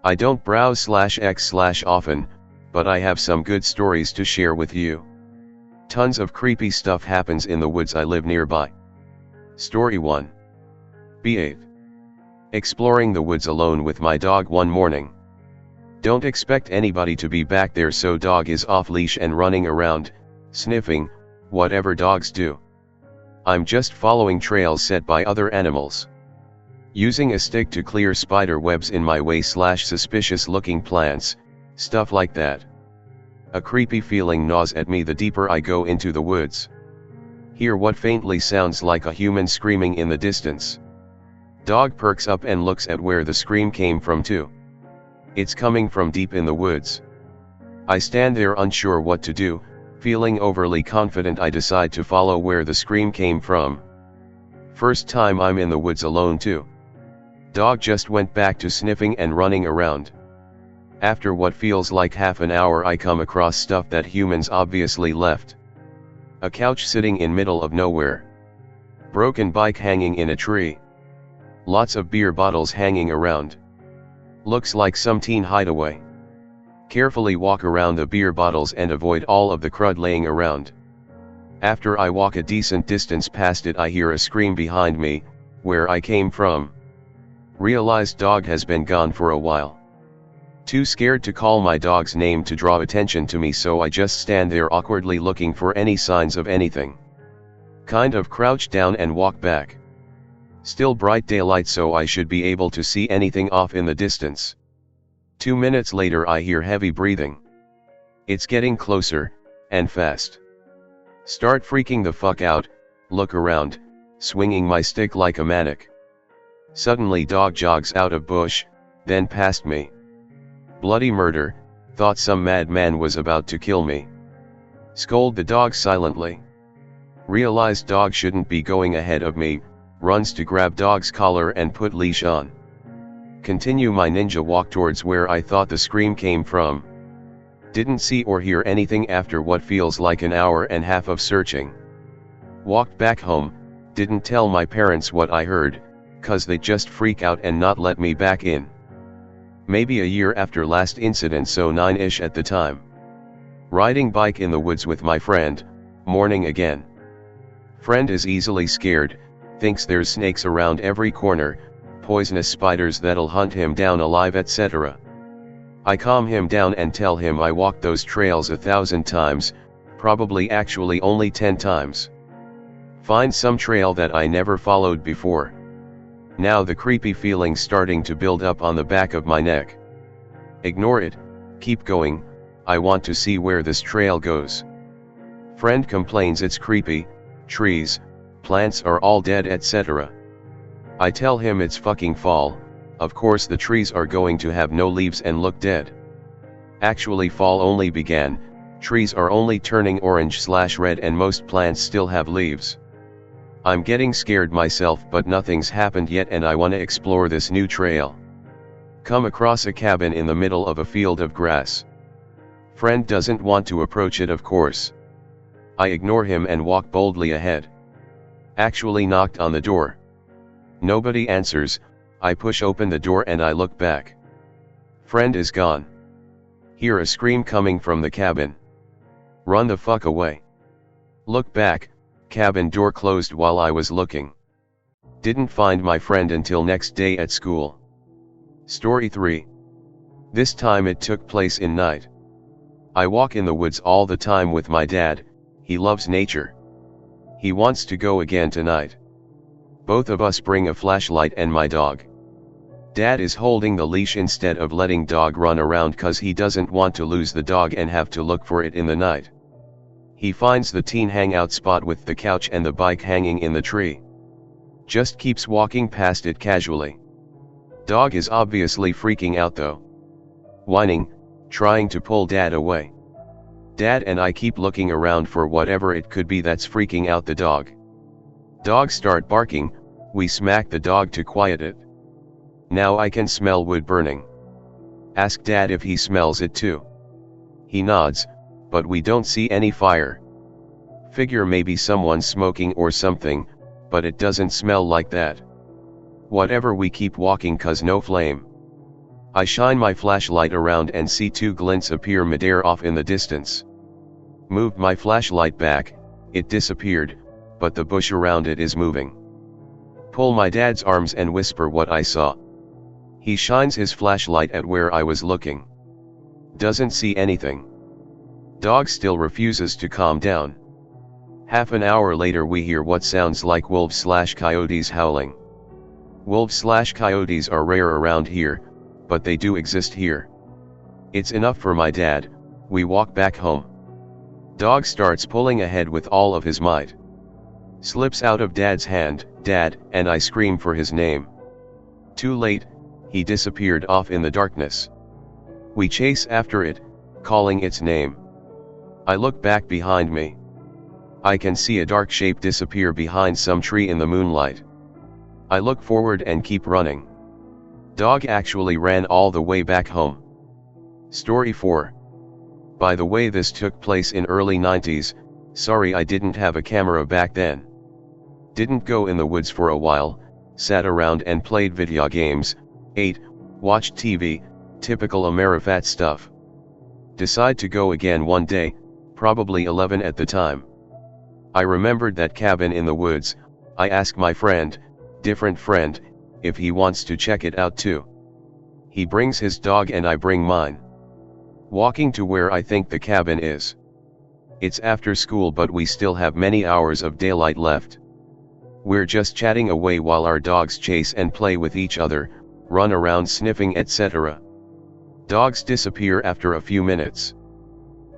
I don't browse/x/often, but I have some good stories to share with you. Tons of creepy stuff happens in the woods I live nearby. Story 1. B8. Exploring the woods alone with my dog one morning. Don't expect anybody to be back there, so dog is off leash and running around, sniffing, whatever dogs do. I'm just following trails set by other animals. Using a stick to clear spider webs in my way/suspicious looking plants, stuff like that. A creepy feeling gnaws at me the deeper I go into the woods. Hear what faintly sounds like a human screaming in the distance. Dog perks up and looks at where the scream came from too. It's coming from deep in the woods. I stand there unsure what to do, feeling overly confident. I decide to follow where the scream came from. First time I'm in the woods alone too. Dog just went back to sniffing and running around. After what feels like half an hour, I come across stuff that humans obviously left. A couch sitting in middle of nowhere. Broken bike hanging in a tree. Lots of beer bottles hanging around. Looks like some teen hideaway. Carefully walk around the beer bottles and avoid all of the crud laying around. After I walk a decent distance past it, I hear a scream behind me, where I came from. Realized dog has been gone for a while. Too scared to call my dog's name to draw attention to me, so I just stand there awkwardly looking for any signs of anything. Kind of crouch down and walk back. Still bright daylight, so I should be able to see anything off in the distance. 2 minutes later I hear heavy breathing. It's getting closer, and fast. Start freaking the fuck out, look around, swinging my stick like a maniac. Suddenly dog jogs out of bush, then past me. Bloody murder, thought some madman was about to kill me. Scold the dog silently. Realized dog shouldn't be going ahead of me, runs to grab dog's collar and put leash on. Continue my ninja walk towards where I thought the scream came from. Didn't see or hear anything after what feels like an hour and a half of searching. Walked back home, didn't tell my parents what I heard, 'cause they just freak out and not let me back in. Maybe a year after last incident, so 9-ish at the time. Riding bike in the woods with my friend, morning again. Friend is easily scared, thinks there's snakes around every corner, poisonous spiders that'll hunt him down alive, etc. I calm him down and tell him I walked those trails 1,000 times, probably actually only 10 times. Find some trail that I never followed before. Now the creepy feeling starting to build up on the back of my neck. Ignore it, keep going, I want to see where this trail goes. Friend complains it's creepy, trees, plants are all dead, etc. I tell him it's fucking fall, of course the trees are going to have no leaves and look dead. Actually fall only began, trees are only turning orange/red and most plants still have leaves. I'm getting scared myself, but nothing's happened yet and I wanna explore this new trail. Come across a cabin in the middle of a field of grass. Friend doesn't want to approach it, of course. I ignore him and walk boldly ahead. Actually knocked on the door. Nobody answers, I push open the door and I look back. Friend is gone. Hear a scream coming from the cabin. Run the fuck away. Look back. Cabin door closed while I was looking. Didn't find my friend until next day at school. Story 3. This time it took place in night. I walk in the woods all the time with my dad, he loves nature. He wants to go again tonight. Both of us bring a flashlight and my dog. Dad is holding the leash instead of letting dog run around 'cause he doesn't want to lose the dog and have to look for it in the night. He finds the teen hangout spot with the couch and the bike hanging in the tree. Just keeps walking past it casually. Dog is obviously freaking out though. Whining, trying to pull Dad away. Dad and I keep looking around for whatever it could be that's freaking out the dog. Dog start barking, we smack the dog to quiet it. Now I can smell wood burning. Ask Dad if he smells it too. He nods, but we don't see any fire. Figure maybe someone's smoking or something, but it doesn't smell like that. Whatever, we keep walking 'cause no flame. I shine my flashlight around and see two glints appear midair off in the distance. Moved my flashlight back, it disappeared, but the bush around it is moving. Pull my dad's arms and whisper what I saw. He shines his flashlight at where I was looking. Doesn't see anything. Dog still refuses to calm down. Half an hour later we hear what sounds like wolves/coyotes howling. Wolves/coyotes are rare around here, but they do exist here. It's enough for my dad. We walk back home. Dog starts pulling ahead with all of his might. Slips out of dad's hand, "Dad," and I scream for his name. Too late, he disappeared off in the darkness. We chase after it, calling its name. I look back behind me. I can see a dark shape disappear behind some tree in the moonlight. I look forward and keep running. Dog actually ran all the way back home. Story 4. By the way, this took place in early 90s, sorry I didn't have a camera back then. Didn't go in the woods for a while, sat around and played video games, ate, watched TV, typical Amerifat stuff. Decide to go again one day, probably 11 at the time. I remembered that cabin in the woods. I ask my friend, different friend, if he wants to check it out too. He brings his dog and I bring mine. Walking to where I think the cabin is. It's after school but we still have many hours of daylight left. We're just chatting away while our dogs chase and play with each other, run around sniffing etc. Dogs disappear after a few minutes.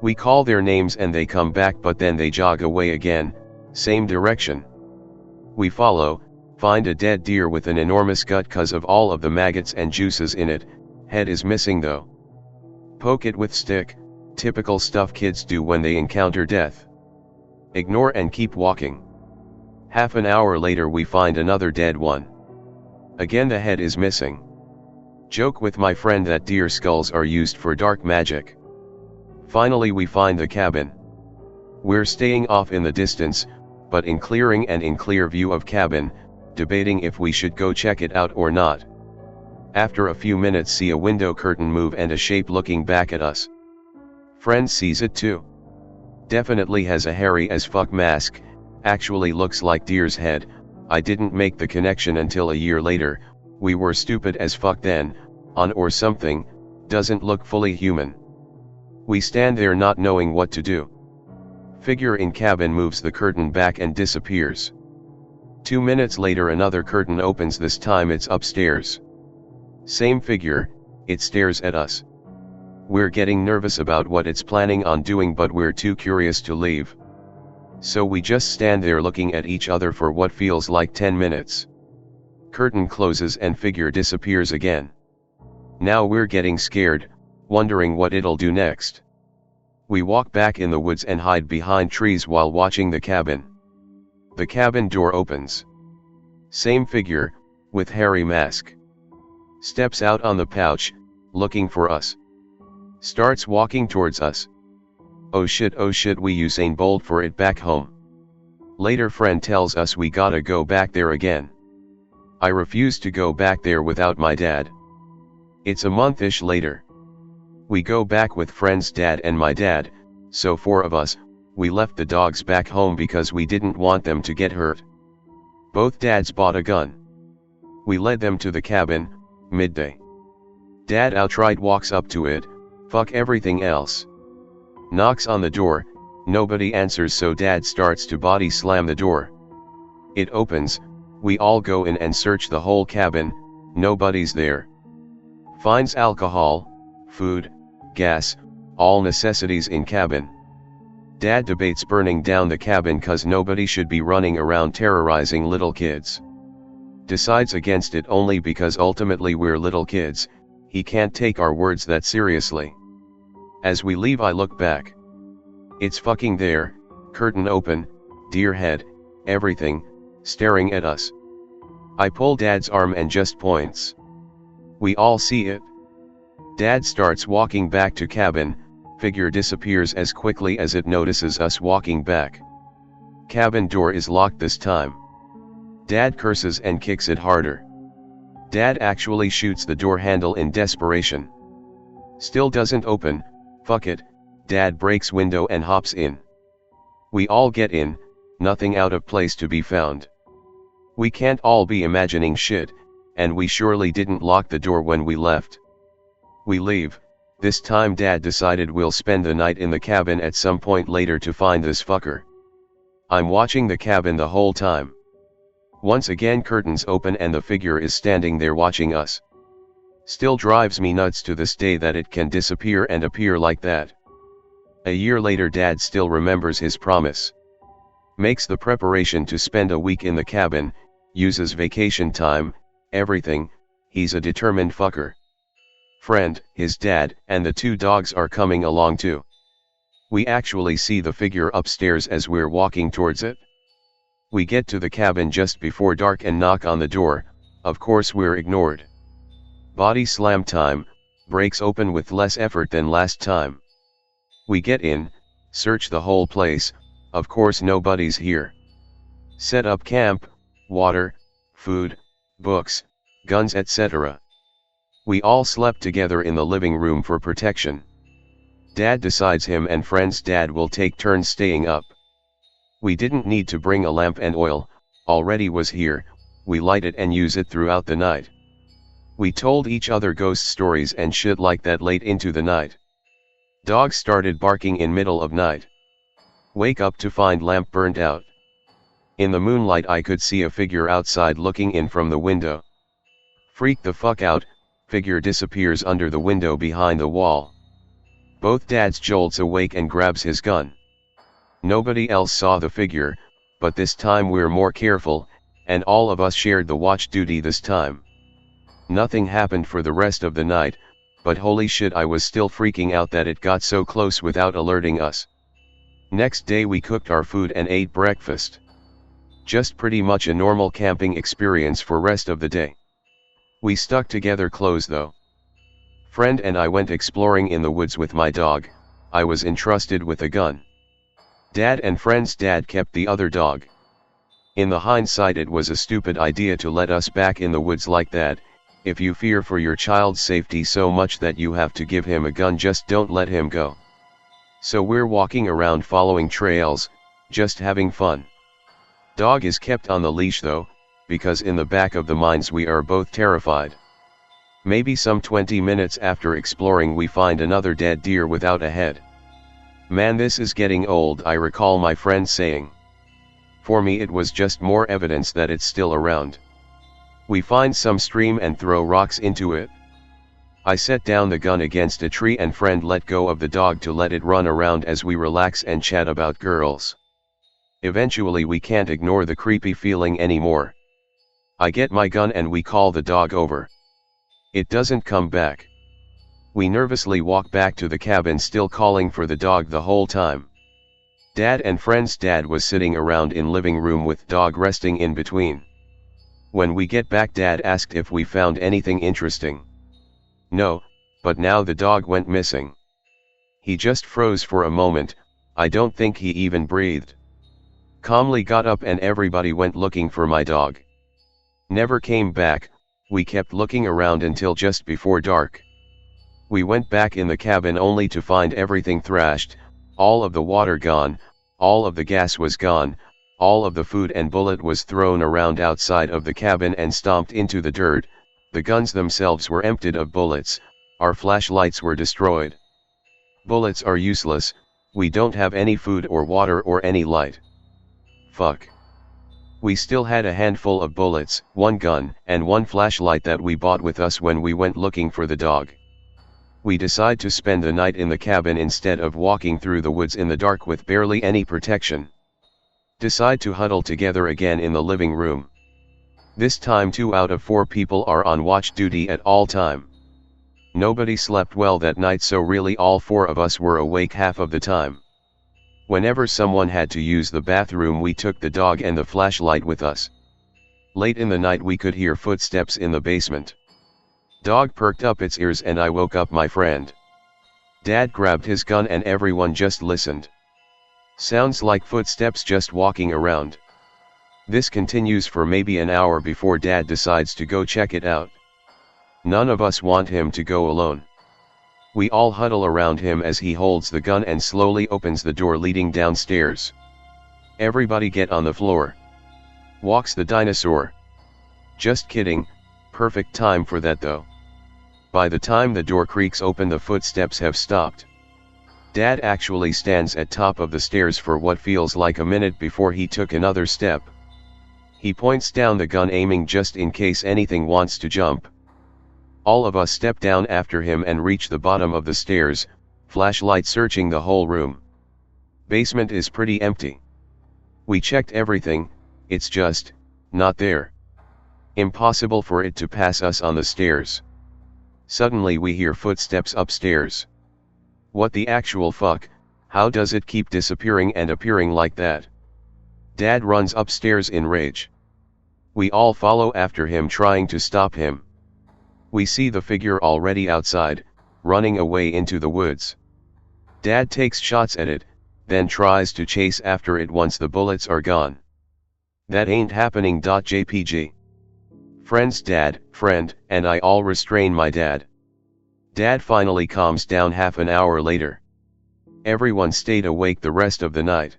We call their names and they come back but then they jog away again, same direction. We follow, find a dead deer with an enormous gut cause of all of the maggots and juices in it, head is missing though. Poke it with stick, typical stuff kids do when they encounter death. Ignore and keep walking. Half an hour later we find another dead one. Again the head is missing. Joke with my friend that deer skulls are used for dark magic. Finally we find the cabin. We're staying off in the distance, but in clearing and in clear view of cabin, debating if we should go check it out or not. After a few minutes see a window curtain move and a shape looking back at us. Friend sees it too. Definitely has a hairy as fuck mask, actually looks like deer's head. I didn't make the connection until a year later, we were stupid as fuck then, on or something, doesn't look fully human. We stand there not knowing what to do. Figure in cabin moves the curtain back and disappears. 2 minutes later another curtain opens, this time it's upstairs. Same figure, it stares at us. We're getting nervous about what it's planning on doing but we're too curious to leave. So we just stand there looking at each other for what feels like 10 minutes. Curtain closes and figure disappears again. Now we're getting scared, wondering what it'll do next. We walk back in the woods and hide behind trees while watching the cabin. The cabin door opens. Same figure, with hairy mask. Steps out on the pouch, looking for us. Starts walking towards us. Oh shit, we Usain Bolt for it back home. Later friend tells us we gotta go back there again. I refuse to go back there without my dad. It's a month-ish later. We go back with friend's dad and my dad, so 4 of us, we left the dogs back home because we didn't want them to get hurt. Both dads bought a gun. We led them to the cabin, midday. Dad outright walks up to it, fuck everything else. Knocks on the door, nobody answers so dad starts to body slam the door. It opens, we all go in and search the whole cabin, nobody's there. Finds alcohol, food, gas, all necessities in cabin. Dad debates burning down the cabin cause nobody should be running around terrorizing little kids. Decides against it only because ultimately we're little kids, he can't take our words that seriously. As we leave I look back. It's fucking there, curtain open, deer head, everything, staring at us. I pull Dad's arm and just points. We all see it. Dad starts walking back to cabin, figure disappears as quickly as it notices us walking back. Cabin door is locked this time. Dad curses and kicks it harder. Dad actually shoots the door handle in desperation. Still doesn't open. Fuck it, Dad breaks window and hops in. We all get in, nothing out of place to be found. We can't all be imagining shit, and we surely didn't lock the door when we left. We leave. This time Dad decided we'll spend the night in the cabin at some point later to find this fucker. I'm watching the cabin the whole time. Once again curtains open and the figure is standing there watching us. Still drives me nuts to this day that it can disappear and appear like that. A year later Dad still remembers his promise. Makes the preparation to spend a week in the cabin, uses vacation time, everything. He's a determined fucker. Friend, his dad, and the 2 dogs are coming along too. We actually see the figure upstairs as we're walking towards it. We get to the cabin just before dark and knock on the door. Of course we're ignored. Body slam time, breaks open with less effort than last time. We get in, search the whole place, of course nobody's here. Set up camp, water, food, books, guns etc. We all slept together in the living room for protection. Dad decides him and friend's dad will take turns staying up. We didn't need to bring a lamp and oil, already was here, we light it and use it throughout the night. We told each other ghost stories and shit like that late into the night. Dogs started barking in middle of night. Wake up to find lamp burnt out. In the moonlight I could see a figure outside looking in from the window. Freak the fuck out, figure disappears under the window behind the wall. Both dads jolts awake and grabs his gun. Nobody else saw the figure, but this time we're more careful, and all of us shared the watch duty this time. Nothing happened for the rest of the night, but holy shit I was still freaking out that it got so close without alerting us. Next day we cooked our food and ate breakfast. Just pretty much a normal camping experience for rest of the day. We stuck together close though. Friend and I went exploring in the woods with my dog. I was entrusted with a gun. Dad and friend's dad kept the other dog. In the hindsight it was a stupid idea to let us back in the woods like that. If you fear for your child's safety so much that you have to give him a gun, just don't let him go. So we're walking around following trails, just having fun. Dog is kept on the leash though, because in the back of the minds we are both terrified. Maybe some 20 minutes after exploring we find another dead deer without a head. Man, this is getting old, I recall my friend saying. For me it was just more evidence that it's still around. We find some stream and throw rocks into it. I set down the gun against a tree and friend let go of the dog to let it run around as we relax and chat about girls. Eventually we can't ignore the creepy feeling anymore. I get my gun and we call the dog over. It doesn't come back. We nervously walk back to the cabin still calling for the dog the whole time. Dad and friend's dad was sitting around in living room with dog resting in between. When we get back Dad asked if we found anything interesting. No, but now the dog went missing. He just froze for a moment, I don't think he even breathed. Calmly got up and everybody went looking for my dog. Never came back, we kept looking around until just before dark. We went back in the cabin only to find everything thrashed, all of the water gone, all of the gas was gone, all of the food and bullet was thrown around outside of the cabin and stomped into the dirt, the guns themselves were emptied of bullets, our flashlights were destroyed. Bullets are useless, we don't have any food or water or any light. Fuck. We still had a handful of bullets, one gun, and one flashlight that we bought with us when we went looking for the dog. We decide to spend the night in the cabin instead of walking through the woods in the dark with barely any protection. Decide to huddle together again in the living room. This time 2 out of 4 people are on watch duty at all time. Nobody slept well that night, so really all 4 of us were awake half of the time. Whenever someone had to use the bathroom we took the dog and the flashlight with us. Late in the night we could hear footsteps in the basement. Dog perked up its ears and I woke up my friend. Dad grabbed his gun and everyone just listened. Sounds like footsteps just walking around. This continues for maybe an hour before Dad decides to go check it out. None of us want him to go alone. We all huddle around him as he holds the gun and slowly opens the door leading downstairs. Everybody get on the floor. Walks the dinosaur. Just kidding, perfect time for that though. By the time the door creaks open, the footsteps have stopped. Dad actually stands at top of the stairs for what feels like a minute before he took another step. He points down the gun, aiming just in case anything wants to jump. All of us step down after him and reach the bottom of the stairs, flashlight searching the whole room. Basement is pretty empty. We checked everything, it's just not there. Impossible for it to pass us on the stairs. Suddenly we hear footsteps upstairs. What the actual fuck, how does it keep disappearing and appearing like that? Dad runs upstairs in rage. We all follow after him trying to stop him. We see the figure already outside, running away into the woods. Dad takes shots at it, then tries to chase after it once the bullets are gone. That ain't happening. JPG. Friend's dad, friend, and I all restrain my dad. Dad finally calms down half an hour later. Everyone stayed awake the rest of the night.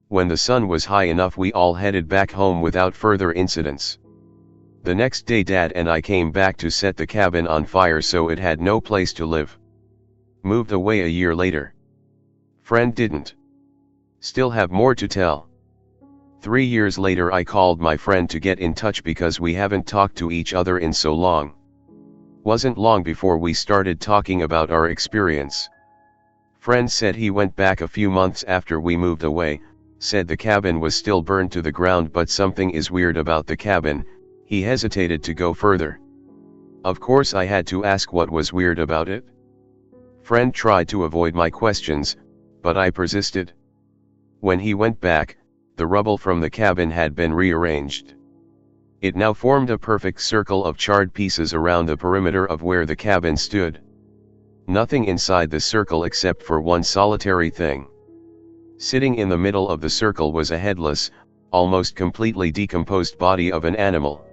When the sun was high enough, we all headed back home without further incidents. The next day Dad and I came back to set the cabin on fire so it had no place to live. Moved away a year later. Friend didn't. Still have more to tell. 3 years later I called my friend to get in touch because we haven't talked to each other in so long. Wasn't long before we started talking about our experience. Friend said he went back a few months after we moved away, said the cabin was still burned to the ground, but something is weird about the cabin. He hesitated to go further. Of course I had to ask what was weird about it. Friend tried to avoid my questions, but I persisted. When he went back, the rubble from the cabin had been rearranged. It now formed a perfect circle of charred pieces around the perimeter of where the cabin stood. Nothing inside the circle except for one solitary thing. Sitting in the middle of the circle was a headless, almost completely decomposed body of an animal.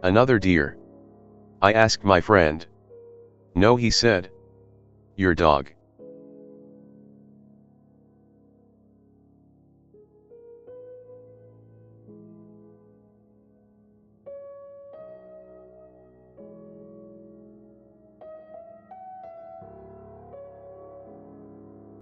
Another deer. I asked my friend. No, he said. Your dog.